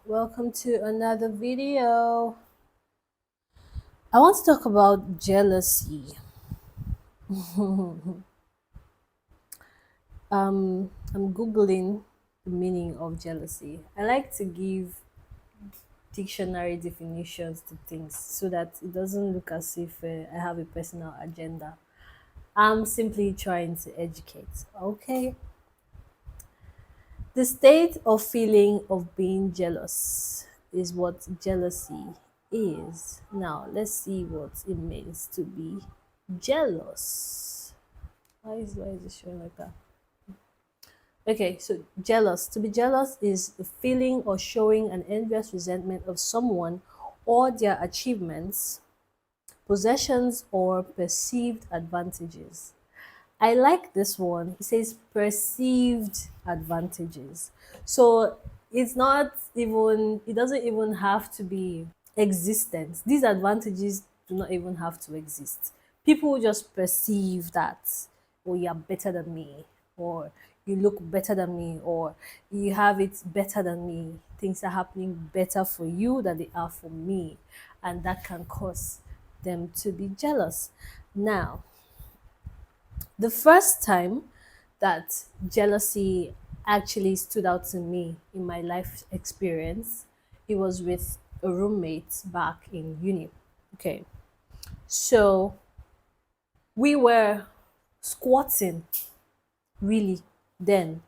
welcome to another video. I want to talk about jealousy. I'm googling the meaning of jealousy. I like to give dictionary definitions to things so that it doesn't look as if I have a personal agenda. I'm simply trying to educate. Okay. The state of feeling of being jealous is what jealousy is. Now, let's see what it means to be jealous. Why is it showing like that? Okay, so jealous. To be jealous is the feeling or showing an envious resentment of someone or their achievements, possessions, or perceived advantages. I like this one. It says perceived advantages. So it doesn't even have to be existent. These advantages do not even have to exist. People just perceive that, oh, you're better than me, or you look better than me, or you have it better than me. Things are happening better for you than they are for me. And that can cause them to be jealous. Now, the first time that jealousy actually stood out to me in my life experience, it was with a roommate back in uni. Okay, so we were squatting really then.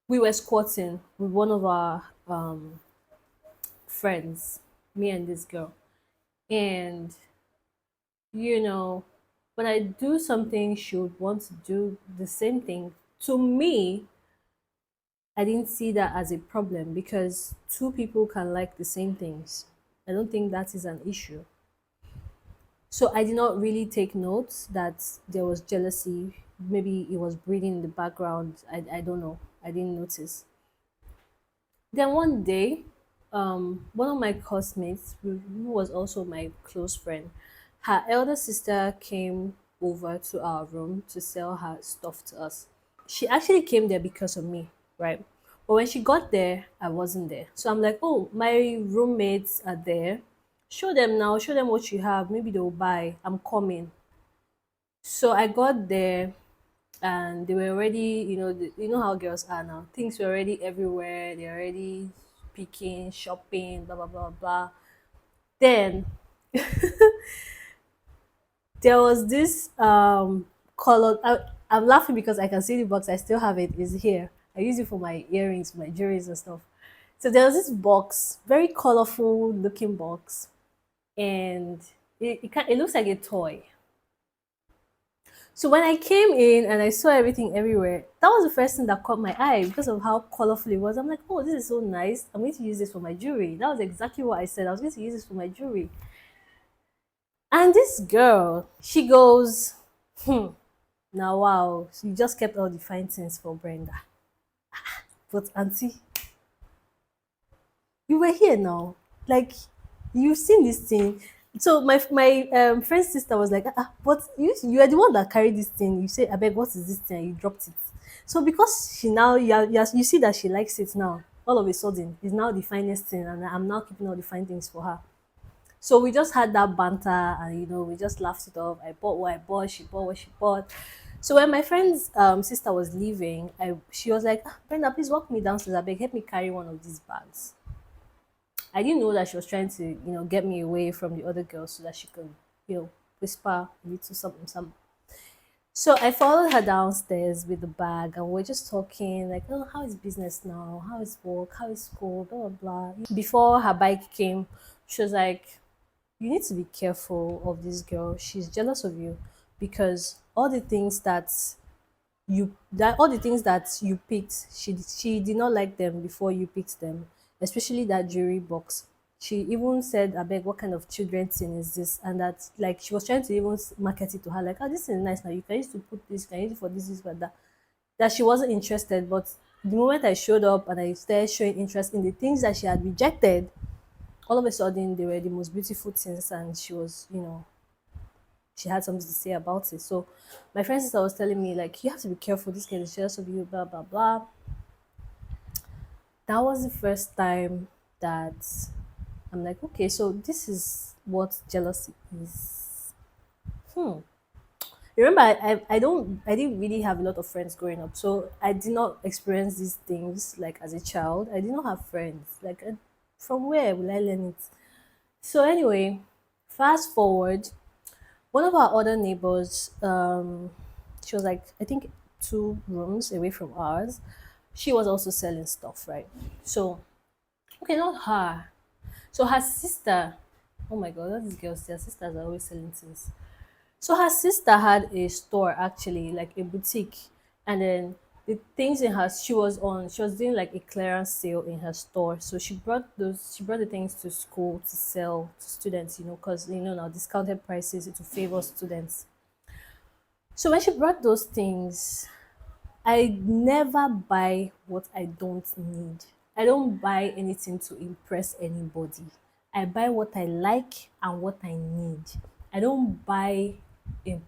We were squatting with one of our friends, me and this girl. And, you know, when I do something, she would want to do the same thing. To me, I didn't see that as a problem because two people can like the same things. I don't think that is an issue. So I did not really take notes that there was jealousy. Maybe it was breathing in the background. I don't know. I didn't notice. Then one day, one of my classmates, who was also my close friend, her elder sister came over to our room to sell her stuff to us. She actually came there because of me, right? But when she got there, I wasn't there. So I'm like, oh, my roommates are there. Show them now, show them what you have. Maybe they'll buy. I'm coming. So I got there and they were already, you know how girls are now. Things were already everywhere. They're already picking, shopping, blah, blah, blah, blah. Then there was this colored. I'm laughing because I can see the box. I still have it. It's here. I use it for my earrings, my jewelries and stuff. So there was this box, very colorful looking box, and it looks like a toy. So when I came in and I saw everything everywhere, that was the first thing that caught my eye because of how colorful it was. I'm like, oh, this is so nice. I'm going to use this for my jewelry. That was exactly what I said. I was going to use this for my jewelry. And this girl, she goes, now wow, she just kept all the fine things for Brenda. But auntie, you were here now. Like you've seen this thing. So my friend's sister was like, but you are the one that carried this thing. You say, I beg, what is this thing? And you dropped it. So because she now you see that she likes it now, all of a sudden it's now the finest thing, and I'm now keeping all the fine things for her. So we just had that banter, and we just laughed it off. I bought what I bought, she bought what she bought. So when my friend's sister was leaving, she was like, Brenda, please walk me downstairs. I beg, help me carry one of these bags. I didn't know that she was trying to, get me away from the other girls so that she could, whisper a little something, something. So I followed her downstairs with the bag, and we're just talking like, oh, how is business now? How is work? How is school? Blah blah blah. Before her bike came, she was like, you need to be careful of this girl. She's jealous of you because all the things that you picked, she did not like them before you picked them, especially that jewelry box. She even said, I beg, what kind of children thing is this? And that, like, she was trying to even market it to her, like, oh, this is nice now. You can use to put this, you can use it for this, for that. That she wasn't interested. But the moment I showed up and I started showing interest in the things that she had rejected, all of a sudden they were the most beautiful things, and she was, she had something to say about it. So my friend sister was telling me, like, you have to be careful, this girl is jealous of you, blah blah blah. That was the first time that I'm like, okay, so this is what jealousy is. Hmm. Remember, I didn't really have a lot of friends growing up, so I did not experience these things like as a child. I did not have friends. Like, from where will I learn it? So anyway, fast forward, one of our other neighbors, she was like, I think 2 rooms away from ours. She was also selling stuff, right? So, okay, not her. So her sister, oh my god, all these girls, their sisters are always selling things. So her sister had a store actually, like a boutique, and then the things in her she was doing like a clearance sale in her store. So she brought the things to school to sell to students, because now discounted prices it will favor students. So when she brought those things, I never buy what I don't need. I don't buy anything to impress anybody. I buy what I like and what I need. I don't buy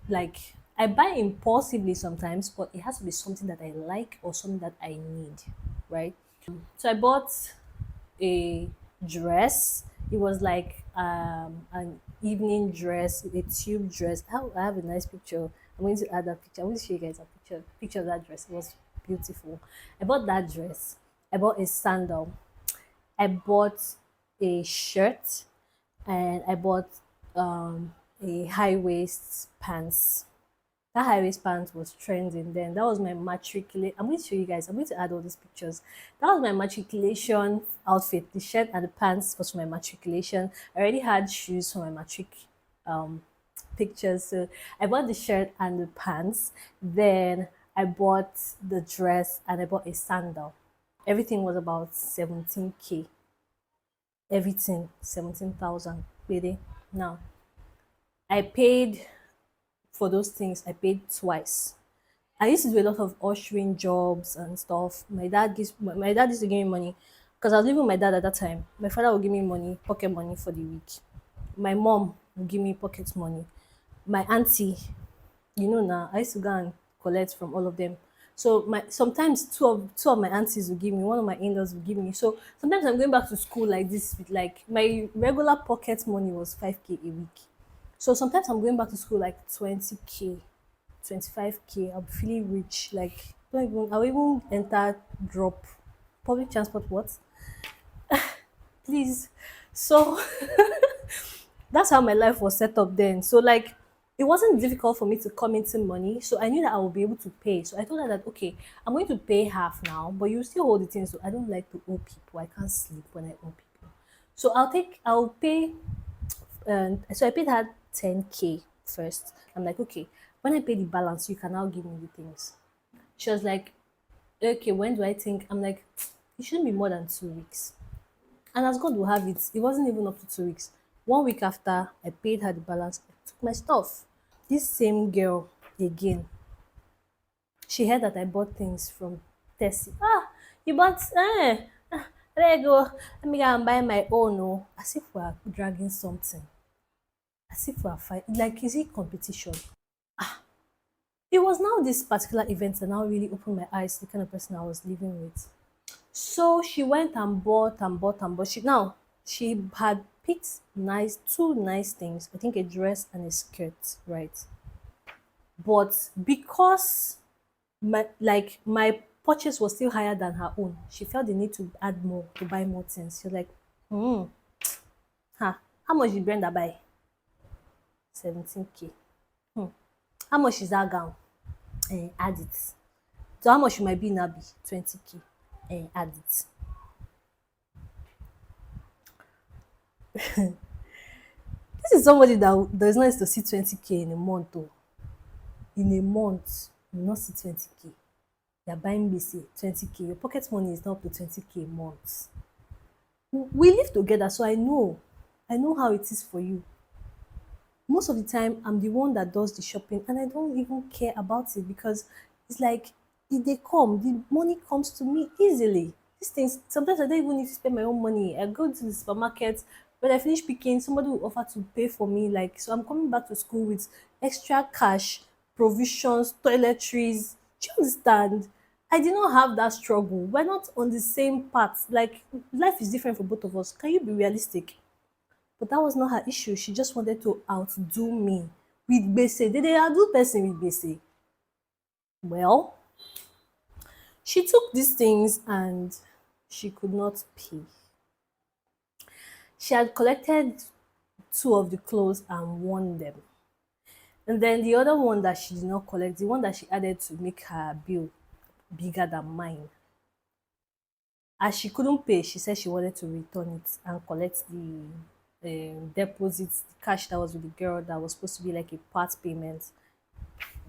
like I buy impulsively sometimes, but it has to be something that I like or something that I need, right? So I bought a dress. It was like an evening dress, a tube dress. I have a nice picture. I'm going to add that picture. I'm going to show you guys a picture of that dress. It was beautiful. I bought that dress. I bought a sandal. I bought a shirt, and I bought a high waist pants. That high waist pants was trending then. That was my matriculate. I'm going to show you guys. I'm going to add all these pictures. That was my matriculation outfit. The shirt and the pants was for my matriculation. I already had shoes for my matric um, pictures. So I bought the shirt and the pants. Then I bought the dress and I bought a sandal. Everything was about 17K. Everything 17,000. Really. Now I paid for those things. I paid twice. I used to do a lot of ushering jobs and stuff. My dad used to give me money because I was living with my dad at that time. My father would give me money, pocket money for the week. My mom would give me pocket money. My auntie, now I used to go and collect from all of them. So my sometimes two of my aunties will give me, one of my in-laws will give me. So sometimes I'm going back to school like this with like my regular pocket money was 5K a week. So sometimes I'm going back to school like 20K, 25K. I'll be feeling rich. Like I'll even enter drop public transport. What? Please. So that's how my life was set up then. So like it wasn't difficult for me to come into money. So I knew that I would be able to pay. So I told her that okay, I'm going to pay half now, but you still hold the thing. So I don't like to owe people. I can't sleep when I owe people. So I'll pay so I paid her 10K first. I'm like, okay, when I pay the balance, you can now give me the things. She was like, okay, when do I think? I'm like, it shouldn't be more than 2 weeks. And as God will have it, it wasn't even up to 2 weeks. 1 week after I paid her the balance, I took my stuff. This same girl again, she heard that I bought things from Tessie. Ah, you bought there you go. Let me go and buy my own. Oh, as if we are dragging something. As if we are fighting. Like, is it competition? It was now this particular event that now really opened my eyes to the kind of person I was living with. So she went and bought and bought and bought. She had picked two nice things. I think a dress and a skirt, right? But because my purchase was still higher than her own, she felt the need to add more to buy more things. She was like, how much did Brenda buy? 17K. How much is that gown? Add it. So how much should my bill now be? 20K. Add it. This is somebody that does not used to see 20K in a month. Oh. In a month, you will not see 20K. You're buying BC 20K. Your pocket money is not up to 20K a month. We live together, so I know. I know how it is for you. Most of the time, I'm the one that does the shopping and I don't even care about it because it's like if they come, the money comes to me easily. These things, sometimes I don't even need to spend my own money. I go to the supermarket, when I finish picking, somebody will offer to pay for me. Like, so I'm coming back to school with extra cash, provisions, toiletries. Do you understand? I did not have that struggle. We're not on the same path. Like, life is different for both of us. Can you be realistic? But that was not her issue. She just wanted to outdo me with bese. Did they outdo person with bese? Well, she took these things and she could not pay. She had collected two of the clothes and worn them. And then the other one that she did not collect, the one that she added to make her bill bigger than mine. As she couldn't pay, she said she wanted to return it and collect the deposits, the cash that was with the girl that was supposed to be like a part payment.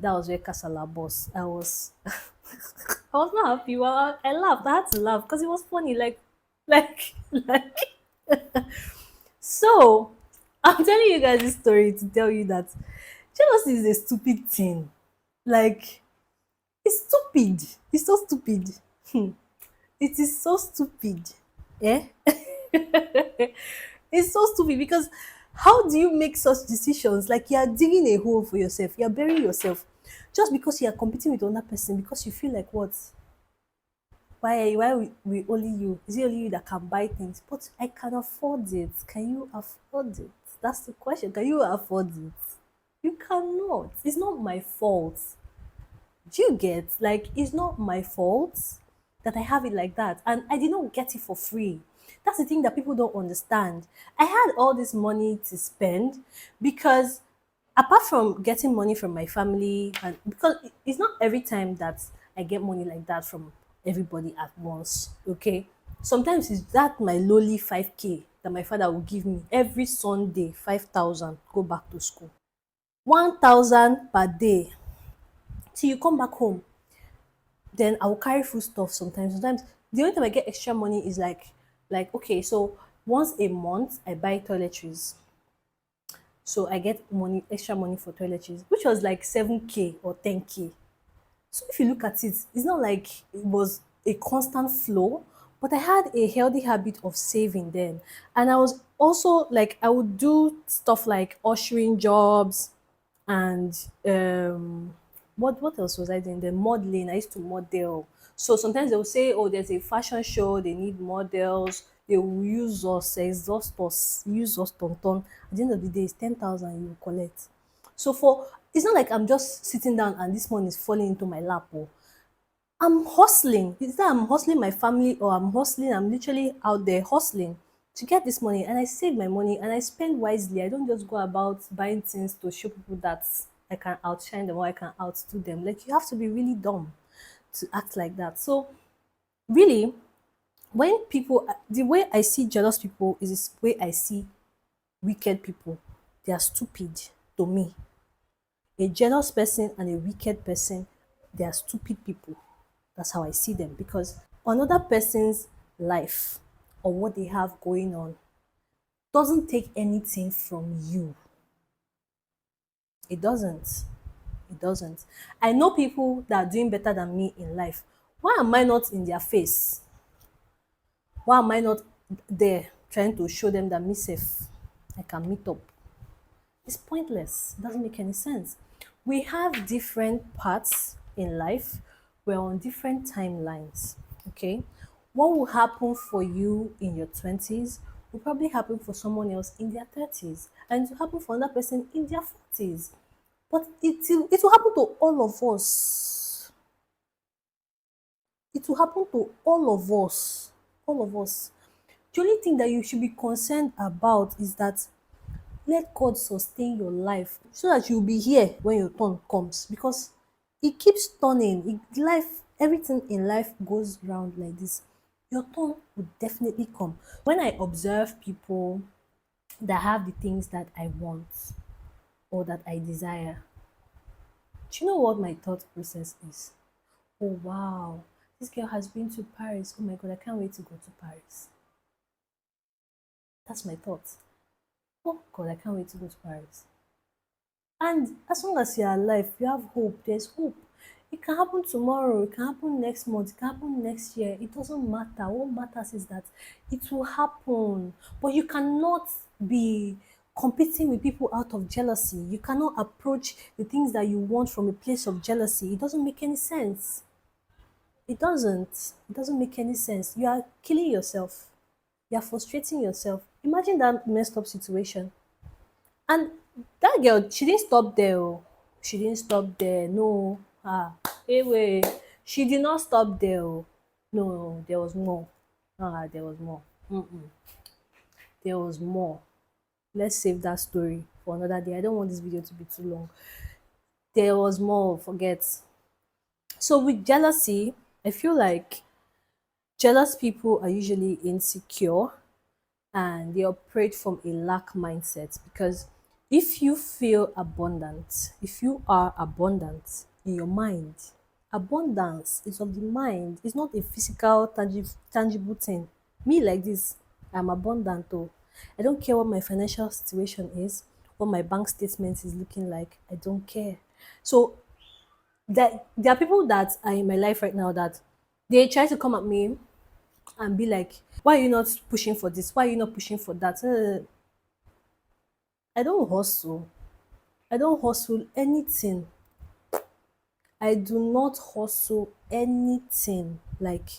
That was where Casala boss. I was I was not happy. Well, I laughed. I had to laugh because it was funny. Like. So, I'm telling you guys this story to tell you that jealousy is a stupid thing. Like, it's stupid. It's so stupid. It is so stupid. Yeah? It's so stupid because how do you make such decisions? Like, you are digging a hole for yourself, you are burying yourself just because you are competing with another person because you feel like what? Why we only you? Is it only you that can buy things? But I can afford it. Can you afford it? That's the question. Can you afford it? You cannot. It's not my fault. Do you get? Like, it's not my fault that I have it like that. And I did not get it for free. That's the thing that people don't understand. I had all this money to spend because apart from getting money from my family, and because it's not every time that I get money like that from everybody at once, okay? Sometimes it's that my lowly 5K that my father will give me every Sunday, 5,000, go back to school. 1,000 per day till you come back home. Then I will carry food stuff sometimes. Sometimes the only time I get extra money is like okay, so once a month I buy toiletries. So I get money, extra money for toiletries, which was like 7K or 10K. So if you look at it, it's not like it was a constant flow, but I had a healthy habit of saving then. And I was also like, I would do stuff like ushering jobs and what else was I doing? The modeling. I used to model. So sometimes they will say, oh, there's a fashion show, they need models. They will use us, exhaust us, use us, ton. At the end of the day, it's 10,000 you will collect. So for it's not like I'm just sitting down and this money is falling into my lap. Oh. I'm hustling. It's that I'm hustling my family or I'm hustling. I'm literally out there hustling to get this money and I save my money and I spend wisely. I don't just go about buying things to show people that I can outshine them or I can outdo them. Like you have to be really dumb to act like that. So really, when people, the way I see jealous people is the way I see wicked people. They are stupid to me. A jealous person and a wicked person, they are stupid people. That's how I see them because another person's life or what they have going on doesn't take anything from you. It doesn't. It doesn't. I know people that are doing better than me in life. Why am I not in their face? Why am I not there trying to show them that me safe? I can meet up. It's pointless. It doesn't make any sense. We have different paths in life. We're on different timelines. Okay. What will happen for you in your 20s will probably happen for someone else in their 30s. And it will happen for another person in their 40s. But it will happen to all of us. It will happen to all of us. All of us. The only thing that you should be concerned about is that let God sustain your life so that you'll be here when your turn comes because it keeps turning. Life, everything in life goes round like this. Your turn will definitely come. When I observe people that have the things that I want or that I desire, do you know what my thought process is? Oh wow, this girl has been to Paris. Oh my god, I can't wait to go to Paris. That's my thought. Oh God, I can't wait to go to Paris. And as long as you're alive, you have hope. There's hope. It can happen tomorrow. It can happen next month. It can happen next year. It doesn't matter. What matters is that it will happen. But you cannot be competing with people out of jealousy. You cannot approach the things that you want from a place of jealousy. It doesn't make any sense. It doesn't. It doesn't make any sense. You are killing yourself. You are frustrating yourself. Imagine that messed up situation. And that girl, she didn't stop there. Oh. She didn't stop there. No. Wait. She did not stop there. Oh. No, there was more. There was more. There was more. Let's save that story for another day. I don't want this video to be too long. There was more. Forget. So with jealousy, I feel like jealous people are usually insecure and they operate from a lack mindset because if you feel abundant, if you are abundant in your mind, abundance is of the mind, it's not a physical, tangible thing. Me, like this, I'm abundant though. I don't care what my financial situation is, what my bank statement is looking like. I don't care. So that there are people that are in my life right now that they try to come at me and be like, why are you not pushing for this? Why are you not pushing for that? I don't hustle. I don't hustle anything. I do not hustle anything. Like,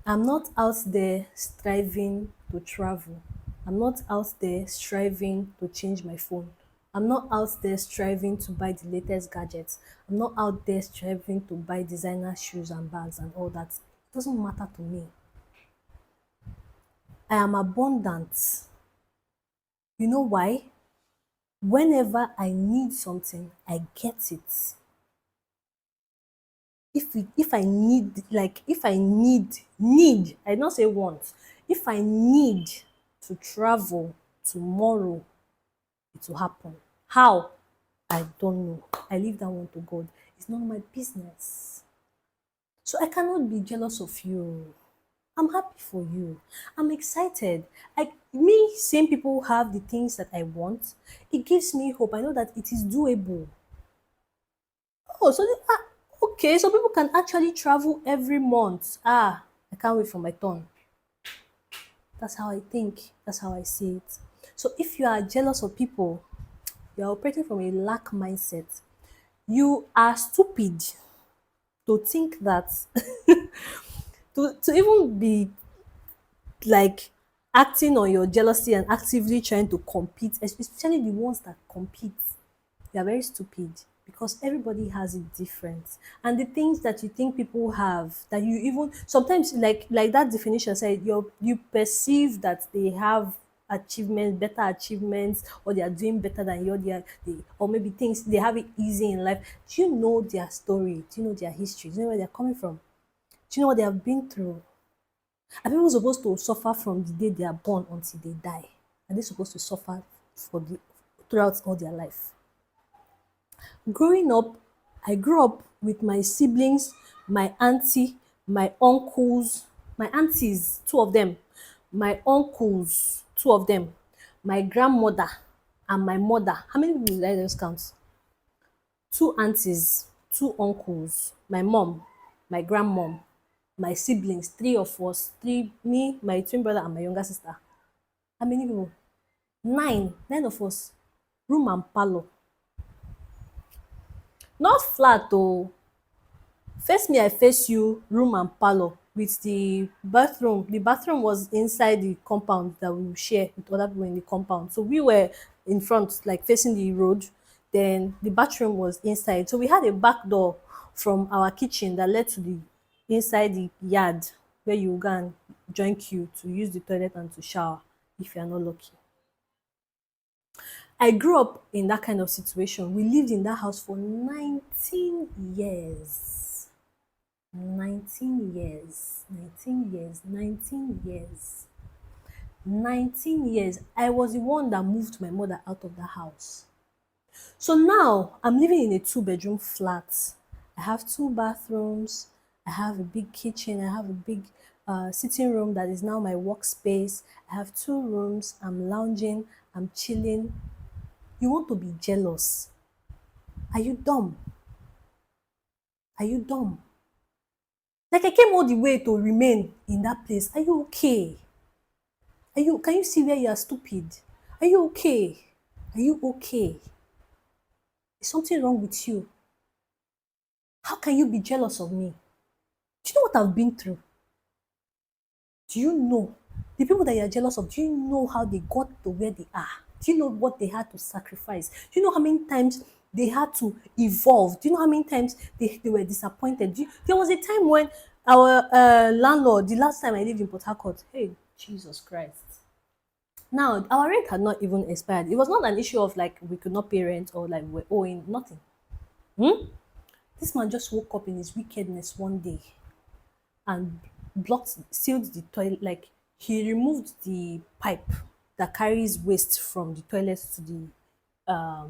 I'm not out there striving to travel. I'm not out there striving to change my phone. I'm not out there striving to buy the latest gadgets. I'm not out there striving to buy designer shoes and bags and all that. It doesn't matter to me. I am abundant. You know why? Whenever I need something, I get it. If I need, like, if I need, I not say want, if I need to travel tomorrow, it will happen. How? I don't know. I leave that one to God. It's not my business. So I cannot be jealous of you. I'm happy for you. I'm excited. Me seeing people have the things that I want, it gives me hope. I know that it is doable. Oh, so okay, so people can actually travel every month. I can't wait for my turn. That's how I think. That's how I see it. So if you are jealous of people, you are operating from a lack mindset. You are stupid to think that to even be like acting on your jealousy and actively trying to compete, especially the ones that compete. They are very stupid because everybody has it different. And the things that you think people have that you even sometimes like that definition said you perceive that they have achievements, better achievements, or they are doing better than you, or maybe things they have it easy in life. Do you know their story? Do you know their history? Do you know where they're coming from? Do you know what they have been through? Are people supposed to suffer from the day they are born until they die? Are they supposed to suffer for the throughout all their life? Growing up, I grew up with my siblings, my auntie, my uncles, my aunties, two of them, my uncles, two of them, my grandmother, and my mother. How many people did I just count? Two aunties, two uncles, my mom, my grandmom, my siblings, three of us, three, me, my twin brother, and my younger sister. How many people? Nine of us. Room and parlor. Not flat though. Face me, I face you, room and parlor with the bathroom. The bathroom was inside the compound that we share with other people in the compound. So we were in front, like facing the road. Then the bathroom was inside. So we had a back door from our kitchen that led to the inside the yard where you go and join queue to use the toilet and to shower if you are not lucky. I grew up in that kind of situation. We lived in that house for 19 years. 19 years, 19 years, 19 years, 19 years. I was the one that moved my mother out of the house. So now I'm living in a two-bedroom flat. I have two bathrooms. I have a big kitchen. I have a big sitting room that is now my workspace. I have two rooms. I'm lounging. I'm chilling. You want to be jealous? Are you dumb? Are you dumb? Like I came all the way to remain in that place. Are you okay? Can you see where you are stupid? Are you okay? Are you okay? Is something wrong with you? How can you be jealous of me? Do you know what I've been through? Do you know the people that you're jealous of? Do you know how they got to where they are? Do you know what they had to sacrifice? Do you know how many times they had to evolve? Do you know how many times they were disappointed? There was a time when our landlord, the last time I lived in Port Harcourt, hey, Jesus Christ. Now, our rent had not even expired. It was not an issue of like we could not pay rent or like we're owing nothing. Hmm? This man just woke up in his wickedness one day and sealed the toilet. Like he removed the pipe that carries waste from the toilet to the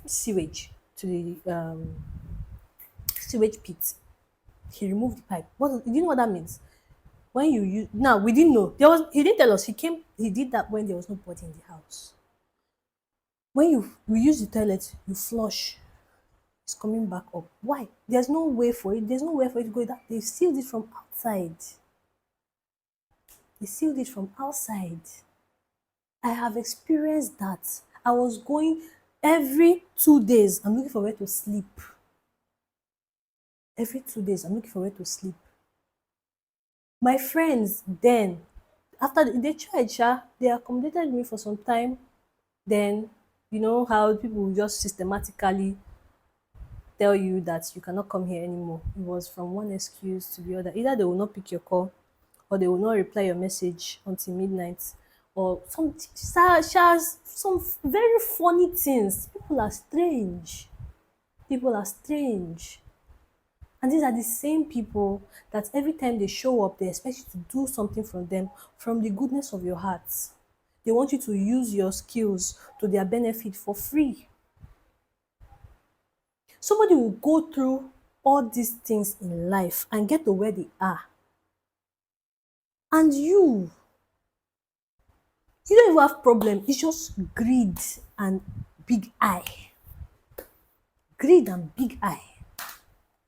sewage, to the sewage pit. He removed the pipe. What do you know what that means? When you use now, we didn't know. He didn't tell us. He did that when there was nobody in the house. When you use the toilet, you flush. It's coming back up. Why? There's no way for it. There's no way for it to go. That they sealed it from outside. They sealed it from outside. I have experienced that. I was going every 2 days. I'm looking for where to sleep. Every 2 days, I'm looking for where to sleep. My friends then, after they tried, they accommodated me for some time. Then, you know how people will just systematically tell you that you cannot come here anymore. It was from one excuse to the other. Either they will not pick your call, or they will not reply your message until midnight, or some very funny things. People are strange. People are strange. And these are the same people that every time they show up, they expect you to do something from them from the goodness of your heart. They want you to use your skills to their benefit for free. Somebody will go through all these things in life and get to where they are. And you don't even have problem. It's just greed and big eye. Greed and big eye.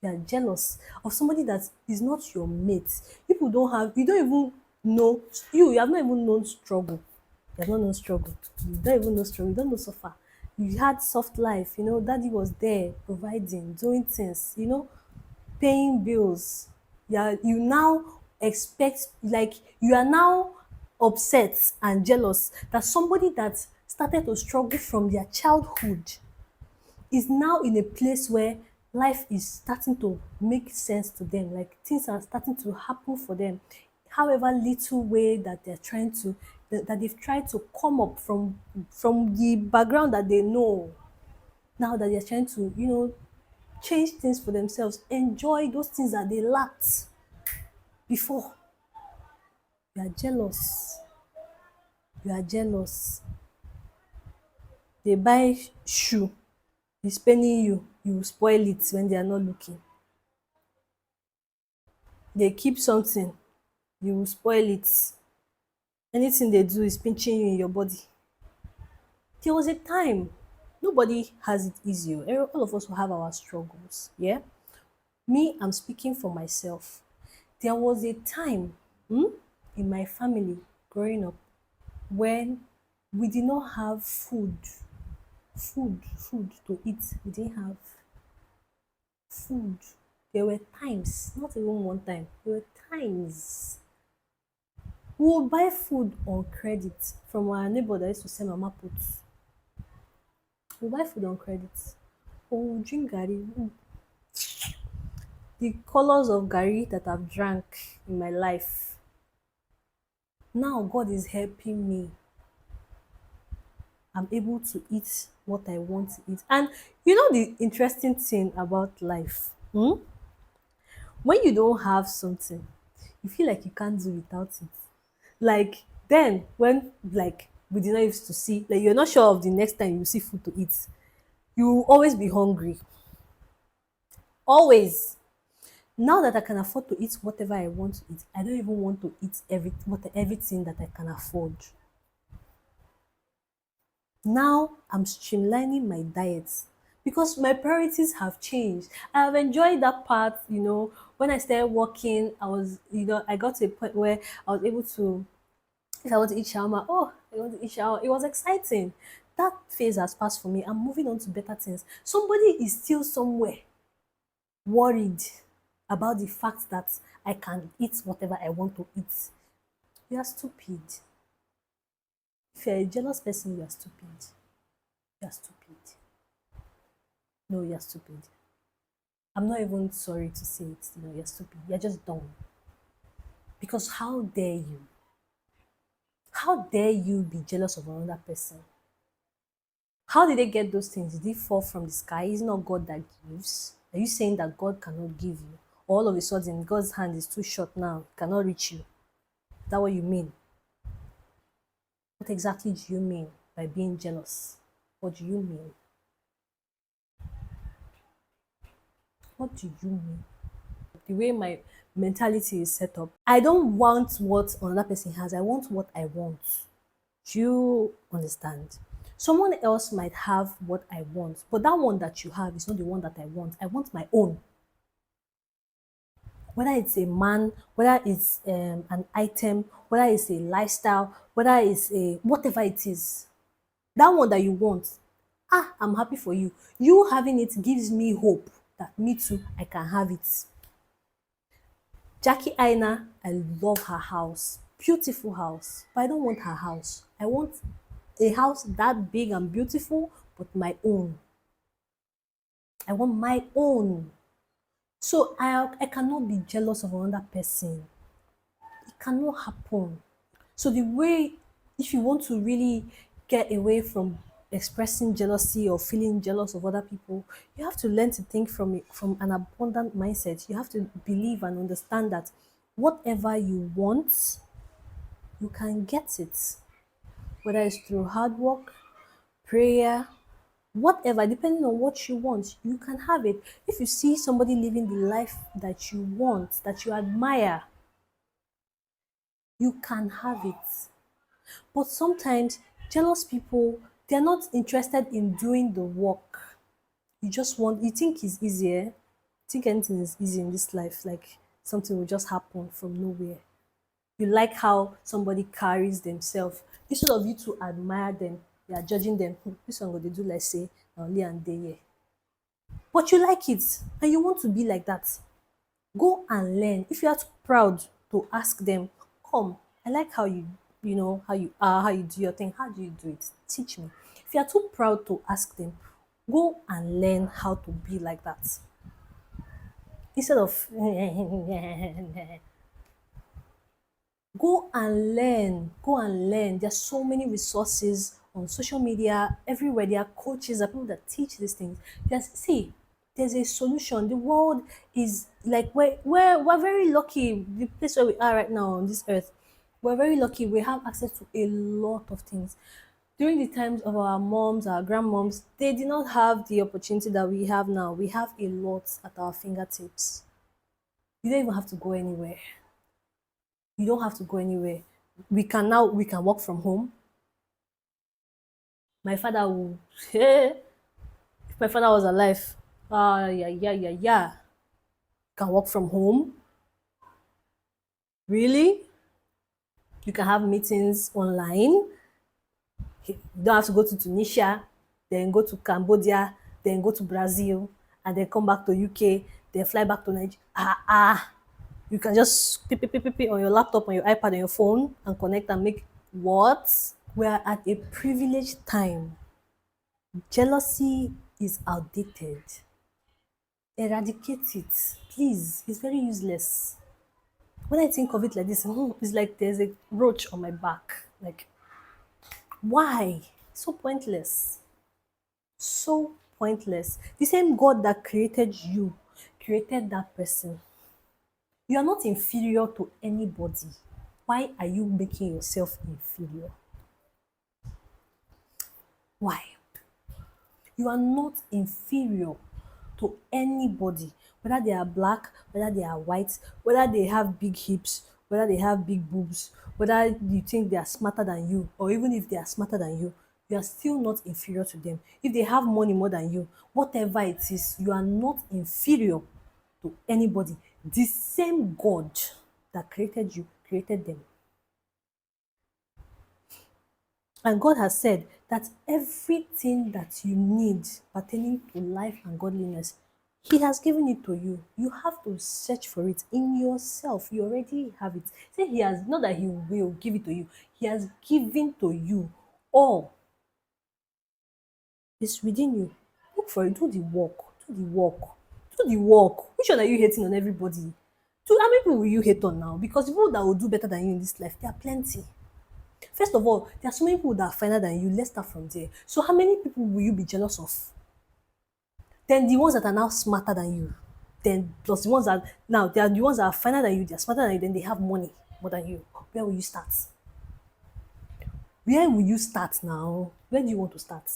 You are jealous of somebody that is not your mate. You don't even know, you have not even known struggle. You have not known struggle. You don't even know struggle. You don't know suffer. You had soft life, daddy was there providing, doing things, paying bills. Yeah, you now expect, like, you are now upset and jealous that somebody that started to struggle from their childhood is now in a place where life is starting to make sense to them, like things are starting to happen for them, however little way that that they've tried to come up from the background that they know. Now that they're trying to change things for themselves, enjoy those things that they lacked before. You are jealous. You are jealous. They buy shoe, it's paining you, you will spoil it when they are not looking. They keep something, you will spoil it. Anything they do is pinching you in your body. There was a time, nobody has it easy. All of us will have our struggles. Yeah. Me, I'm speaking for myself. There was a time in my family growing up when we did not have food to eat. We didn't have food. There were times, not even one time, there were times we would buy food on credit from our neighbor that used to sell mama put. We'll buy food on credit. Or we'll drink gari. The colors of gari that I've drank in my life. Now God is helping me. I'm able to eat what I want to eat. And you know the interesting thing about life? When you don't have something, you feel like you can't do without it. Like then when like we did not used to see, like you're not sure of the next time you see food to eat, you will always be hungry. Always. Now that I can afford to eat whatever I want to eat, I don't even want to eat everything that I can afford. Now I'm streamlining my diet because my priorities have changed. I have enjoyed that part, when I started working, I got to a point where I was able to, if I want to eat shawarma, oh, I want to eat shawarma. It was exciting. That phase has passed for me. I'm moving on to better things. Somebody is still somewhere worried about the fact that I can eat whatever I want to eat, you are stupid. If you're a jealous person, you are stupid. You are stupid. No, you're stupid. I'm not even sorry to say it. You know, you're stupid. You're just dumb. Because how dare you? How dare you be jealous of another person? How did they get those things? Did they fall from the sky? Is it not God that gives? Are you saying that God cannot give you? All of a sudden, God's hand is too short now, cannot reach you. Is that what you mean? What exactly do you mean by being jealous? What do you mean? What do you mean? The way my mentality is set up, I don't want what another person has, I want what I want. Do you understand? Someone else might have what I want, but that one that you have is not the one that I want. I want my own. Whether it's a man, whether it's an item, whether it's a lifestyle, whether it's a whatever it is, that one that you want, I'm happy for you. You having it gives me hope that me too, I can have it. Jackie Aina, I love her house. Beautiful house. But I don't want her house. I want a house that big and beautiful, but my own. I want my own. So I cannot be jealous of another person. It cannot happen. So the way, if you want to really get away from expressing jealousy or feeling jealous of other people, you have to learn to think from an abundant mindset. You have to believe and understand that whatever you want, you can get it. Whether it's through hard work, prayer, whatever, depending on what you want, you can have it. If you see somebody living the life that you want, that you admire, you can have it. But sometimes jealous people, they're not interested in doing the work. You just want, you think it's easier. You think anything is easy in this life, like something will just happen from nowhere. You like how somebody carries themselves. Instead of you to admire them, you are judging them. This one go they do like say, na only and they here. But you like it and you want to be like that. Go and learn. If you are too proud to ask them, come, I like how you know, how you are, how you do your thing. How do you do it? Teach me. If you are too proud to ask them, go and learn how to be like that. Instead of go and learn. Go and learn. There's so many resources on social media, everywhere. There are coaches, there are people that teach these things. There's a solution. The world is like we're very lucky. The place where we are right now on this earth, we're very lucky. We have access to a lot of things. During the times of our moms, our grandmoms, they did not have the opportunity that we have now. We have a lot at our fingertips. You don't even have to go anywhere. You don't have to go anywhere. We can work from home. My father will if my father was alive, yeah, yeah, yeah, yeah. Can work from home. Really? You can have meetings online. You don't have to go to Tunisia, then go to Cambodia, then go to Brazil, and then come back to UK, then fly back to Nigeria. You can just on your laptop, on your iPad, on your phone, and connect and make what? We are at a privileged time. Jealousy is outdated. Eradicate it, please. It's very useless. When I think of it like this, it's like there's a roach on my back. Like, why? So pointless. So pointless. The same God that created you created that person. You are not inferior to anybody. Why are you making yourself inferior? Why? You are not inferior to anybody, whether they are black, whether they are white, whether they have big hips, whether they have big boobs, whether you think they are smarter than you, or even if they are smarter than you are still not inferior to them. If they have money more than you, whatever it is, you are not inferior to anybody. The same God that created you created them. And God has said that everything that you need pertaining to life and godliness, He has given it to you. You have to search for it in yourself. You already have it. Say he has, not that he will give it to you. He has given to you all. It's within you. Look for it. Do the work. Do the work. Do the work. Which one are you hating on everybody? How many people will you hate on now? Because people that will do better than you in this life, there are plenty. First of all, there are so many people that are finer than you. Let's start from there. So how many people will you be jealous of? Then the ones that are now smarter than you. Then plus the ones that now they are the ones that are finer than you, they're smarter than you, then they have money more than you. Where will you start? Where will you start now? Where do you want to start?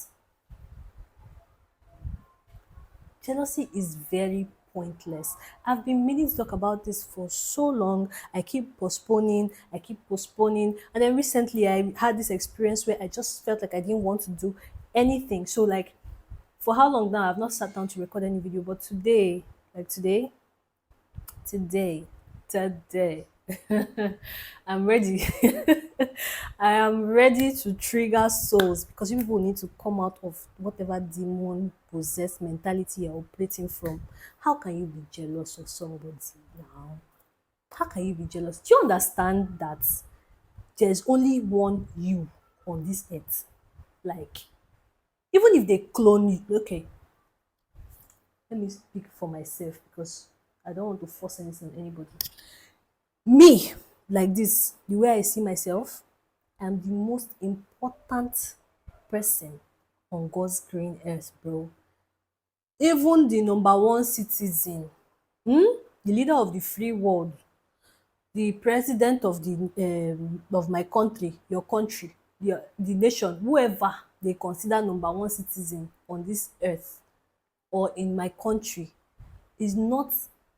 Jealousy is very pointless. I've been meaning to talk about this for so long. I keep postponing. And then recently I had this experience where I just felt like I didn't want to do anything. So like for how long now I've not sat down to record any video, but today, like today, today, I'm ready. I am ready to trigger souls because you people need to come out of whatever demon possessed mentality you're operating from. How can you be jealous of somebody now? How can you be jealous? Do you understand that there's only one you on this earth? Like, even if they clone you, okay, let me speak for myself because I don't want to force anything on anybody. Me, like this, the way I see myself, I'm the most important person on God's green earth, bro. Even the number one citizen, the leader of the free world, the president of the of my country, your country, the nation, whoever they consider number one citizen on this earth or in my country is not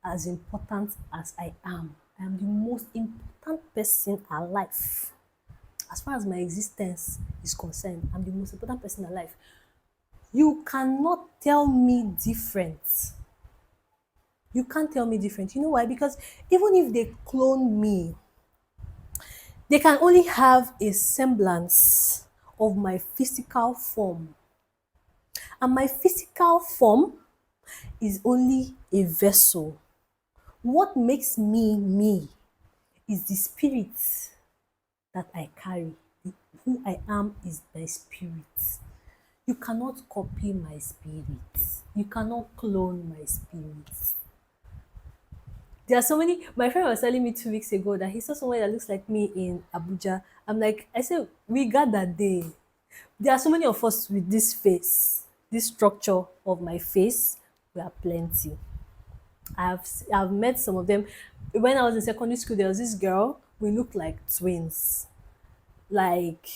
as important as I am. I am the most important person alive. As far as my existence is concerned, I'm the most important person alive. You cannot tell me different. You can't tell me different. You know why? Because even if they clone me, they can only have a semblance of my physical form. And my physical form is only a vessel. What makes me me is the spirit that I carry. Who I am is my spirit. You cannot copy my spirit. You cannot clone my spirit. There are so many. My friend was telling me 2 weeks ago that he saw someone that looks like me in Abuja. I said, we got that day. There are so many of us with this face, this structure of my face. We are plenty. I've met some of them. When I was in secondary school, there was this girl. We looked like twins. Like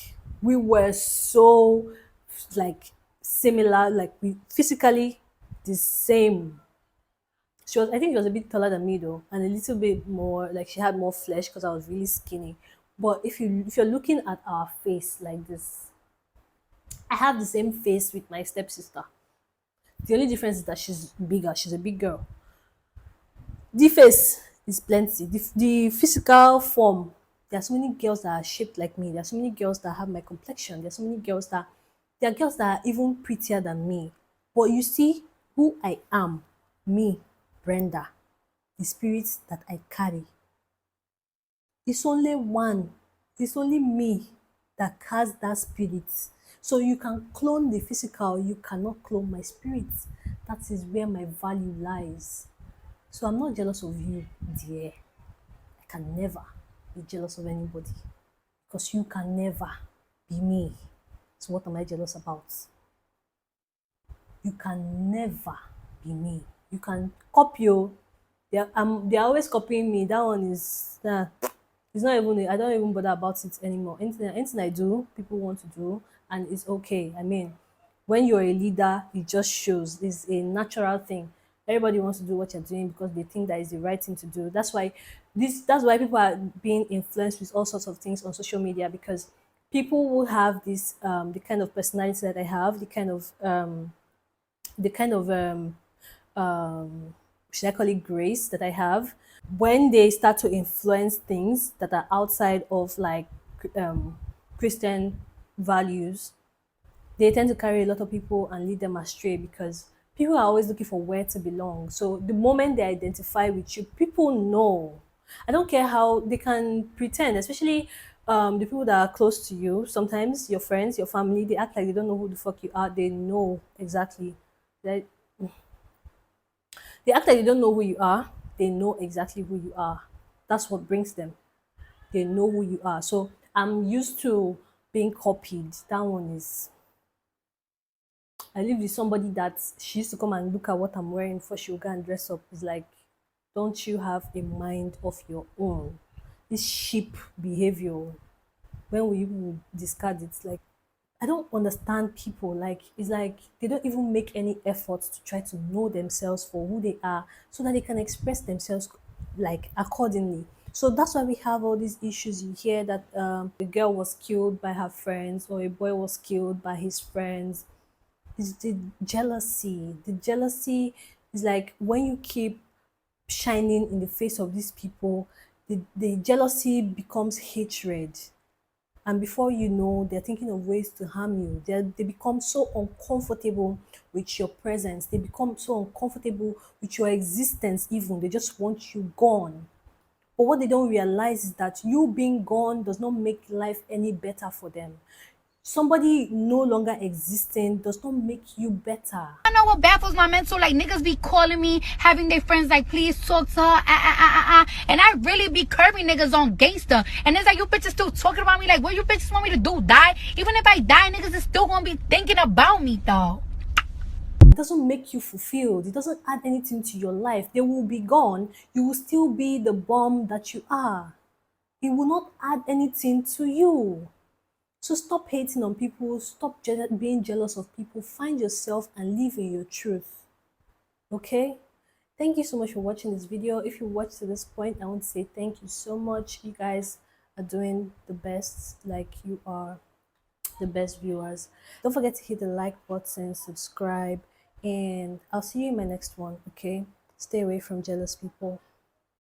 we were so like similar. Like we physically the same. I think she was a bit taller than me though, and a little bit more like she had more flesh because I was really skinny. But if you're looking at our face like this, I have the same face with my stepsister. The only difference is that she's bigger. She's a big girl. The face is plenty. The physical form. There are so many girls that are shaped like me. There are so many girls that have my complexion. There are so many girls that there are girls that are even prettier than me. But you see who I am, me, Brenda, the spirit that I carry. It's only one. It's only me that has that spirit. So you can clone the physical, you cannot clone my spirit. That is where my value lies. So I'm not jealous of you, dear. I can never be jealous of anybody because you can never be me. So what am I jealous about? You can never be me. You can copy you. They're always copying me. That one is it's not even I don't even bother about it anymore. Anything I do, people want to do, and it's okay. I mean, when you're a leader, it just shows. It's a natural thing. Everybody wants to do what you're doing because they think that is the right thing to do. That's why people are being influenced with all sorts of things on social media because people will have this the kind of personality that I have, the kind of should I call it grace that I have. When they start to influence things that are outside of like um, Christian values, they tend to carry a lot of people and lead them astray because People are always looking for where to belong. So the moment they identify with you, people know. I don't care how they can pretend, especially the people that are close to you. Sometimes your friends, your family, they act like they don't know who the fuck you are. They know exactly. They, they act like they don't know who you are. They know exactly who you are. That's what brings them. They know who you are. So I'm used to being copied. That one is, I live with somebody that she used to come and look at what I'm wearing before she would go and dress up. It's like, don't you have a mind of your own? This sheep behavior, when we will discard it, like, I don't understand people. Like, it's like they don't even make any efforts to try to know themselves for who they are so that they can express themselves like accordingly. So that's why we have all these issues. You hear that a girl was killed by her friends or a boy was killed by his friends. It's the jealousy. The jealousy is like when you keep shining in the face of these people, the jealousy becomes hatred. And before you know, they're thinking of ways to harm you. They become so uncomfortable with your presence. They become so uncomfortable with your existence, even. They just want you gone. But what they don't realize is that you being gone does not make life any better for them. Somebody no longer existing does not make you better. I know what baffles my mental, like niggas be calling me, having their friends like, please talk to her, and I really be curbing niggas on gangster. And it's like, you bitches still talking about me, like, what you bitches want me to do, die? Even if I die, niggas is still gonna be thinking about me, though. It doesn't make you fulfilled. It doesn't add anything to your life. They will be gone. You will still be the bomb that you are. It will not add anything to you. So stop hating on people. Stop being jealous of people. Find yourself and live in your truth. Okay? Thank you so much for watching this video. If you watched to this point, I want to say thank you so much. You guys are doing the best. Like, you are the best viewers. Don't forget to hit the like button, subscribe, and I'll see you in my next one. Okay? Stay away from jealous people.